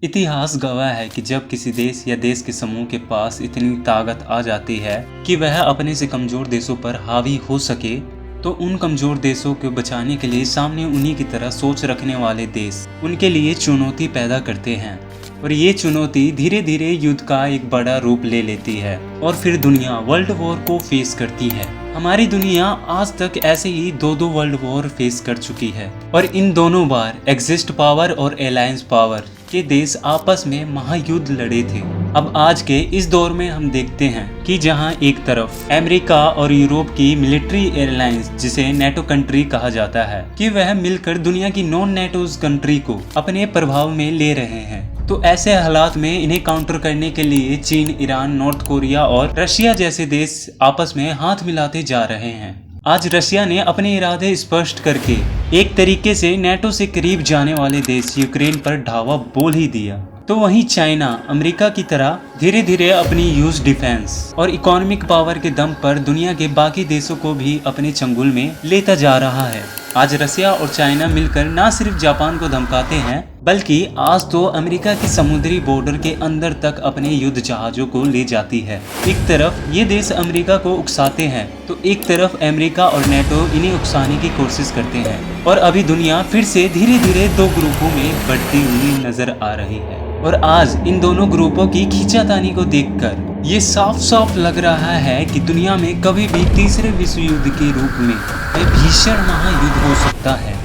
इतिहास गवाह है कि जब किसी देश या देश के समूह के पास इतनी ताकत आ जाती है कि वह अपने से कमजोर देशों पर हावी हो सके, तो उन कमजोर देशों को बचाने के लिए सामने उन्हीं की तरह सोच रखने वाले देश उनके लिए चुनौती पैदा करते हैं। और ये चुनौती धीरे धीरे युद्ध का एक बड़ा रूप ले लेती है और फिर दुनिया वर्ल्ड वॉर को फेस करती है। हमारी दुनिया आज तक ऐसे ही दो वर्ल्ड वॉर फेस कर चुकी है और इन दोनों बार एक्सिस्ट पावर और अलायंस पावर के देश आपस में महायुद्ध लड़े थे। अब आज के इस दौर में हम देखते हैं कि जहां एक तरफ अमेरिका और यूरोप की मिलिट्री एयरलाइंस, जिसे नेटो कंट्री कहा जाता है, कि वह मिलकर दुनिया की नॉन नेटो कंट्री को अपने प्रभाव में ले रहे हैं, तो ऐसे हालात में इन्हें काउंटर करने के लिए चीन, ईरान, नॉर्थ कोरिया और रशिया जैसे देश आपस में हाथ मिलाते जा रहे हैं। आज रशिया ने अपने इरादे स्पष्ट करके एक तरीके से नेटो से करीब जाने वाले देश यूक्रेन पर ढावा बोल ही दिया, तो वहीं चाइना अमेरिका की तरह धीरे धीरे अपनी ह्यूज डिफेंस और इकोनॉमिक पावर के दम पर दुनिया के बाकी देशों को भी अपने चंगुल में लेता जा रहा है। आज रशिया और चाइना मिलकर न सिर्फ जापान को धमकाते हैं, बल्कि आज तो अमेरिका की समुद्री बॉर्डर के अंदर तक अपने युद्ध जहाजों को ले जाती है। एक तरफ ये देश अमेरिका को उकसाते हैं, तो एक तरफ अमेरिका और नेटो इन्हें उकसाने की कोशिश करते हैं। और अभी दुनिया फिर से धीरे धीरे दो ग्रुपों में बढ़ती हुई नजर आ रही है। और आज इन दोनों ग्रुपों की खींचातानी को देखकर ये साफ साफ लग रहा है कि दुनिया में कभी भी तीसरे विश्व युद्ध के रूप में एक भीषण महायुद्ध हो सकता है।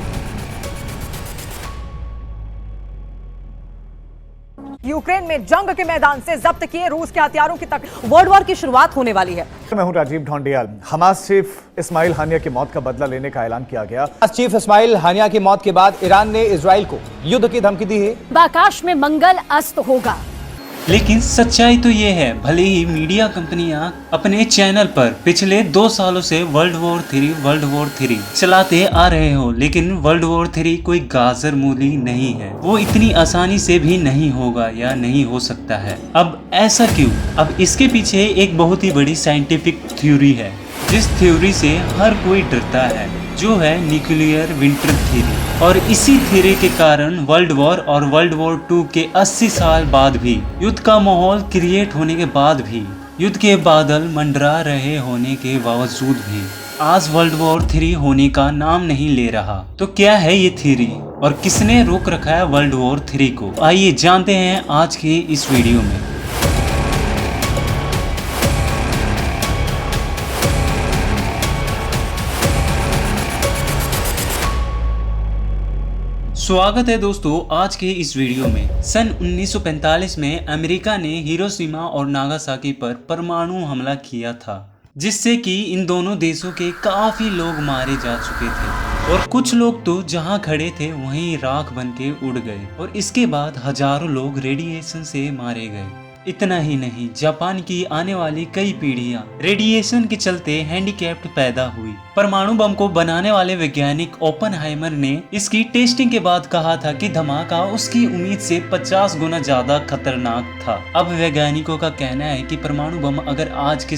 यूक्रेन में जंग के मैदान से जब्त किए रूस के हथियारों की तक वर्ल्ड वॉर की शुरुआत होने वाली है। मैं हूं Rajeev Dhondiyal. Hamas chief Ismail Haniyeh की मौत का बदला लेने का ऐलान किया गया। हमास चीफ इस्माइल हानिया की मौत के बाद ईरान ने इजराइल को युद्ध की धमकी दी है। आकाश में मंगल अस्त होगा। लेकिन सच्चाई तो ये है, भले ही मीडिया कंपनियां अपने चैनल पर पिछले 2 सालों से वर्ल्ड वॉर 3 चलाते आ रहे हो, लेकिन वर्ल्ड वॉर 3 कोई गाजर मूली नहीं है। वो इतनी आसानी से भी नहीं होगा या नहीं हो सकता है। अब ऐसा क्यों? अब इसके पीछे एक बहुत ही बड़ी साइंटिफिक थ्योरी है, जिस थ्योरी से हर कोई डरता है, जो है न्यूक्लियर विंटर थ्योरी। और इसी थ्योरी के कारण वर्ल्ड वॉर और वर्ल्ड वॉर 2 के 80 साल बाद भी, युद्ध का माहौल क्रिएट होने के बाद भी, युद्ध के बादल मंडरा रहे होने के बावजूद भी आज वर्ल्ड वॉर 3 होने का नाम नहीं ले रहा। तो क्या है ये थ्योरी और किसने रोक रखा है वर्ल्ड वॉर 3 को? आइए जानते हैं आज के इस वीडियो में। स्वागत है दोस्तों आज के इस वीडियो में। सन 1945 में अमेरिका ने हिरोशिमा और नागासाकी पर परमाणु हमला किया था, जिससे कि इन दोनों देशों के काफी लोग मारे जा चुके थे और कुछ लोग तो जहां खड़े थे वहीं राख बन के उड़ गए और इसके बाद हजारों लोग रेडिएशन से मारे गए। इतना ही नहीं, जापान की आने वाली कई पीढ़ियां रेडिएशन के चलते हैंडीकैप्ड पैदा हुई। परमाणु बम को बनाने वाले वैज्ञानिक ओपेनहाइमर ने इसकी टेस्टिंग के बाद कहा था कि धमाका उसकी उम्मीद से 50 गुना ज्यादा खतरनाक था। अब वैज्ञानिकों का कहना है कि परमाणु बम अगर आज के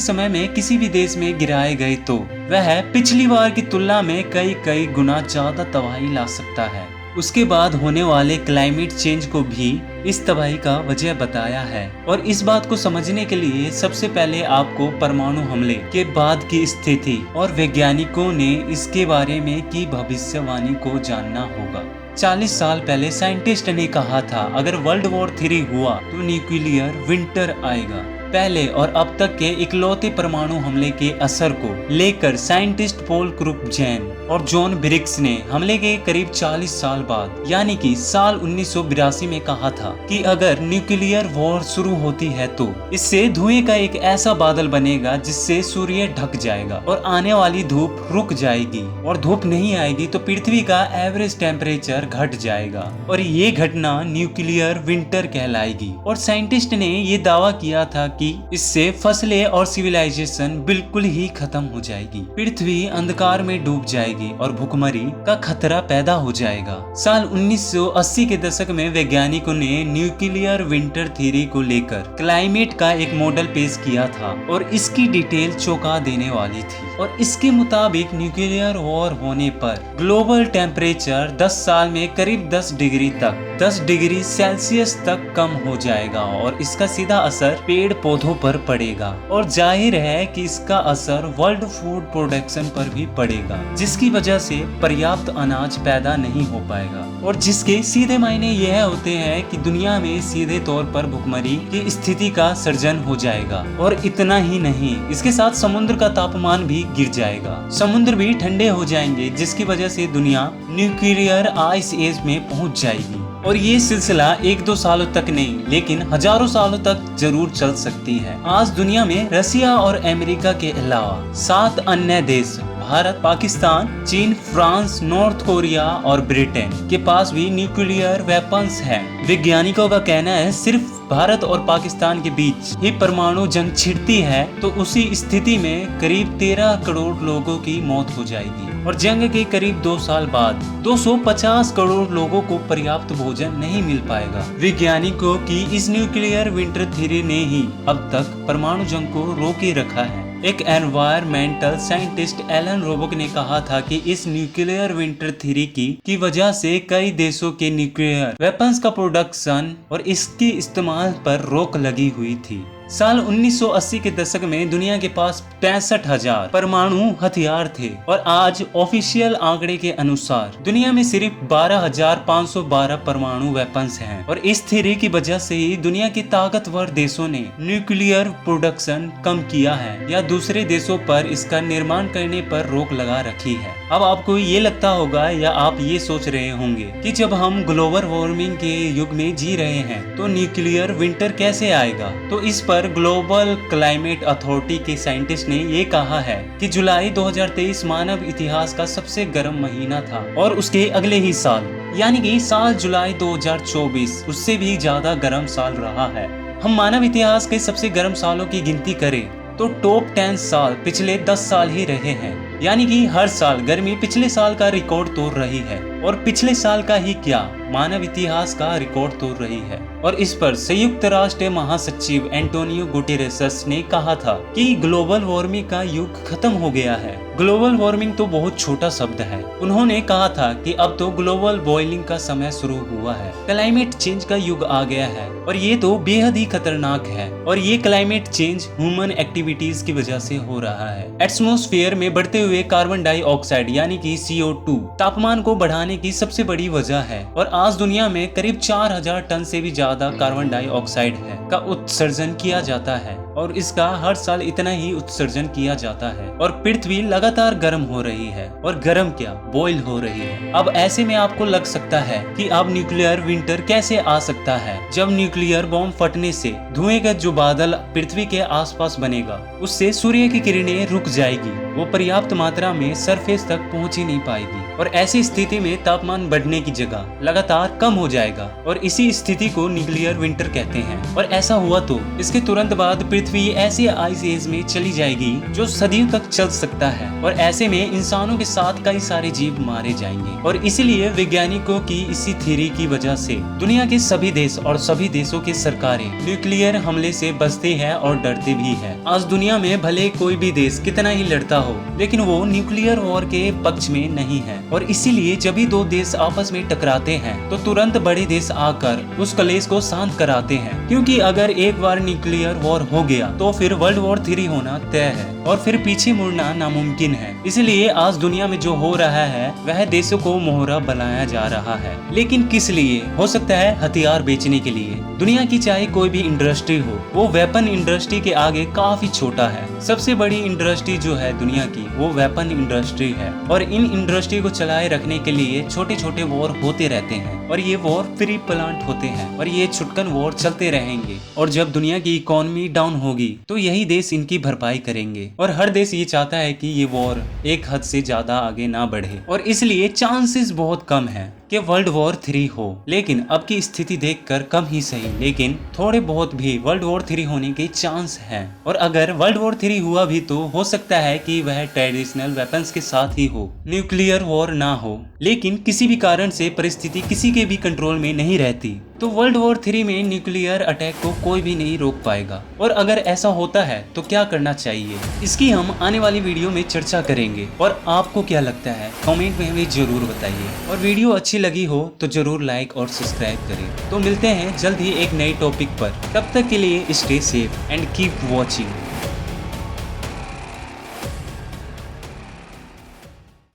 समय में किसी भी देश में गिराए गए तो वह पिछली बार की तुलना में कई गुना ज्यादा तबाही ला सकता है। उसके बाद होने वाले क्लाइमेट चेंज को भी इस तबाही का वजह बताया है। और इस बात को समझने के लिए सबसे पहले आपको परमाणु हमले के बाद की स्थिति और वैज्ञानिकों ने इसके बारे में की भविष्यवाणी को जानना होगा। 40 साल पहले साइंटिस्ट ने कहा था अगर वर्ल्ड वॉर 3 हुआ तो न्यूक्लियर विंटर आएगा। पहले और अब तक के इकलौते परमाणु हमले के असर को लेकर साइंटिस्ट पॉल क्रुपजेन और जॉन ब्रिग्स ने हमले के करीब 40 साल बाद यानी कि साल 1982 में कहा था कि अगर न्यूक्लियर वॉर शुरू होती है तो इससे धुएं का एक ऐसा बादल बनेगा जिससे सूर्य ढक जाएगा और आने वाली धूप रुक जाएगी और धूप नहीं आएगी तो पृथ्वी का एवरेज टेम्परेचर घट जाएगा और ये घटना न्यूक्लियर विंटर कहलाएगी। और साइंटिस्ट ने ये दावा किया था कि इससे फसलें और सिविलाइजेशन बिल्कुल ही खत्म हो जाएगी, पृथ्वी अंधकार में डूब जाएगी और भूखमरी का खतरा पैदा हो जाएगा। साल 1980 के दशक में वैज्ञानिकों ने न्यूक्लियर विंटर थ्योरी को लेकर क्लाइमेट का एक मॉडल पेश किया था और इसकी डिटेल चौंका देने वाली थी। और इसके मुताबिक न्यूक्लियर वॉर होने पर ग्लोबल टेम्परेचर 10 साल में करीब 10 डिग्री सेल्सियस तक कम हो जाएगा और इसका सीधा असर पेड़ पौधों पर पड़ेगा और जाहिर है कि इसका असर वर्ल्ड फूड प्रोडक्शन पर भी पड़ेगा, जिसकी वजह से पर्याप्त अनाज पैदा नहीं हो पाएगा और जिसके सीधे मायने यह होते हैं कि दुनिया में सीधे तौर पर भूखमरी की स्थिति का सर्जन हो जाएगा। और इतना ही नहीं, इसके साथ समुद्र का तापमान भी गिर जाएगा, समुद्र भी ठंडे हो जाएंगे, जिसकी वजह से दुनिया न्यूक्लियर आइस एज में पहुंच जाएगी। और ये सिलसिला 1-2 सालों तक नहीं लेकिन हजारों सालों तक जरूर चल सकती है। आज दुनिया में रसिया और अमेरिका के अलावा 7 अन्य देश भारत, पाकिस्तान, चीन, फ्रांस, नॉर्थ कोरिया और ब्रिटेन के पास भी न्यूक्लियर वेपन्स हैं। वैज्ञानिकों का कहना है सिर्फ भारत और पाकिस्तान के बीच ही परमाणु जंग छिड़ती है तो उसी स्थिति में करीब 13 करोड़ लोगों की मौत हो जाएगी और जंग के करीब 2 साल बाद 250 करोड़ लोगों को पर्याप्त भोजन नहीं मिल पाएगा। वैज्ञानिकों की इस न्यूक्लियर विंटर थ्योरी ने ही अब तक परमाणु जंग को रोके रखा है। एक एनवायरमेंटल साइंटिस्ट एलन रोबोक ने कहा था कि इस न्यूक्लियर विंटर थ्योरी की वजह से कई देशों के न्यूक्लियर वेपन्स का प्रोडक्शन और इसके इस्तेमाल पर रोक लगी हुई थी। साल 1980 के दशक में दुनिया के पास 65,000 परमाणु हथियार थे और आज ऑफिशियल आंकड़े के अनुसार दुनिया में सिर्फ 12,512 परमाणु वेपन्स हैं और इस थ्योरी की वजह से ही दुनिया के ताकतवर देशों ने न्यूक्लियर प्रोडक्शन कम किया है या दूसरे देशों पर इसका निर्माण करने पर रोक लगा रखी है। अब आपको ये लगता होगा या आप ये सोच रहे होंगे कि जब हम ग्लोबल वार्मिंग के युग में जी रहे हैं तो न्यूक्लियर विंटर कैसे आएगा। तो इस पर ग्लोबल क्लाइमेट अथॉरिटी के साइंटिस्ट ने ये कहा है कि जुलाई 2023 मानव इतिहास का सबसे गर्म महीना था और उसके अगले ही साल यानी कि साल जुलाई 2024 उससे भी ज्यादा गर्म साल रहा है। हम मानव इतिहास के सबसे गर्म सालों की गिनती करें तो टॉप 10 साल पिछले 10 साल ही रहे हैं, यानी कि हर साल गर्मी पिछले साल का रिकॉर्ड तोड़ रही है और पिछले साल का ही क्या मानव इतिहास का रिकॉर्ड तोड़ रही है। और इस पर संयुक्त राष्ट्र महासचिव एंटोनियो गुटेरेस ने कहा था कि ग्लोबल वार्मिंग का युग खत्म हो गया है। ग्लोबल वार्मिंग तो बहुत छोटा शब्द है। उन्होंने कहा था कि अब तो ग्लोबल बॉइलिंग का समय शुरू हुआ है, क्लाइमेट चेंज का युग आ गया है और ये तो बेहद ही खतरनाक है और ये क्लाइमेट चेंज ह्यूमन एक्टिविटीज की वजह से हो रहा है। एटमॉस्फेयर में बढ़ते हुए कार्बन डाइऑक्साइड यानी कि CO2 तापमान को बढ़ाने की सबसे बड़ी वजह है और आज दुनिया में करीब 4000 टन से भी ज्यादा कार्बन डाइऑक्साइड है का उत्सर्जन किया जाता है और इसका हर साल इतना ही उत्सर्जन किया जाता है और पृथ्वी लगातार गर्म हो रही है और गर्म क्या बॉयल हो रही है। अब ऐसे में आपको लग सकता है कि अब न्यूक्लियर विंटर कैसे आ सकता है। जब न्यूक्लियर बॉम्ब फटने से धुएं का जो बादल पृथ्वी के आसपास बनेगा उससे सूर्य की किरणें रुक जाएगी, वो पर्याप्त मात्रा में सरफेस तक पहुंच ही नहीं पाएगी और ऐसी स्थिति में तापमान बढ़ने की जगह लगातार कम हो जाएगा और इसी स्थिति को न्यूक्लियर विंटर कहते हैं। और ऐसा हुआ तो इसके तुरंत बाद पृथ्वी ऐसे आइस एज में चली जाएगी जो सदियों तक चल सकता है और ऐसे में इंसानों के साथ कई सारे जीव मारे जाएंगे। और इसीलिए वैज्ञानिकों की इसी थ्योरी की वजह से दुनिया के सभी देश और सभी देशों की सरकारें न्यूक्लियर हमले से बचते हैं और डरते भी हैं। आज दुनिया में भले कोई भी देश कितना ही लड़ता हो लेकिन वो न्यूक्लियर वॉर के पक्ष में नहीं है और इसीलिए जब भी दो देश आपस में टकराते हैं तो तुरंत बड़े देश आकर उस कलेश को शांत कराते हैं, क्योंकि अगर एक बार न्यूक्लियर वॉर हो गया तो फिर वर्ल्ड वॉर 3 होना तय है और फिर पीछे मुड़ना नामुमकिन है। इसलिए आज दुनिया में जो हो रहा है वह देशों को मोहरा बनाया जा रहा है, लेकिन किस लिए? हो सकता है हथियार बेचने के लिए। दुनिया की चाहे कोई भी इंडस्ट्री हो वो वेपन इंडस्ट्री के आगे काफी छोटा है। सबसे बड़ी इंडस्ट्री जो है दुनिया की वो वेपन इंडस्ट्री है और इन इंडस्ट्री को चलाए रखने के लिए छोटे छोटे वॉर होते रहते हैं और ये वॉर फ्री प्लांट होते हैं और ये छुटकन वॉर चलते रहेंगे और जब दुनिया की इकोनॉमी डाउन होगी तो यही देश इनकी भरपाई करेंगे और हर देश ये चाहता है कि ये वॉर एक हद से ज्यादा आगे ना बढ़े और इसलिए चांसेस बहुत कम है। कि वर्ल्ड वॉर 3 हो, लेकिन अब की स्थिति देखकर कम ही सही लेकिन थोड़े बहुत भी वर्ल्ड वॉर 3 होने के चांस हैं। और अगर वर्ल्ड वॉर 3 हुआ भी तो हो सकता है कि वह ट्रेडिशनल वेपन्स के साथ ही हो, न्यूक्लियर वॉर ना हो। लेकिन किसी भी कारण से परिस्थिति किसी के भी कंट्रोल में नहीं रहती, तो वर्ल्ड वॉर 3 में न्यूक्लियर अटैक को कोई भी नहीं रोक पाएगा। और अगर ऐसा होता है तो क्या करना चाहिए, इसकी हम आने वाली वीडियो में चर्चा करेंगे। और आपको क्या लगता है कमेंट में हमें जरूर बताइए। और वीडियो अच्छी लगी हो तो जरूर लाइक और सब्सक्राइब करें। तो मिलते हैं जल्द ही एक नए टॉपिक पर, तब तक के लिए stay safe and keep watching.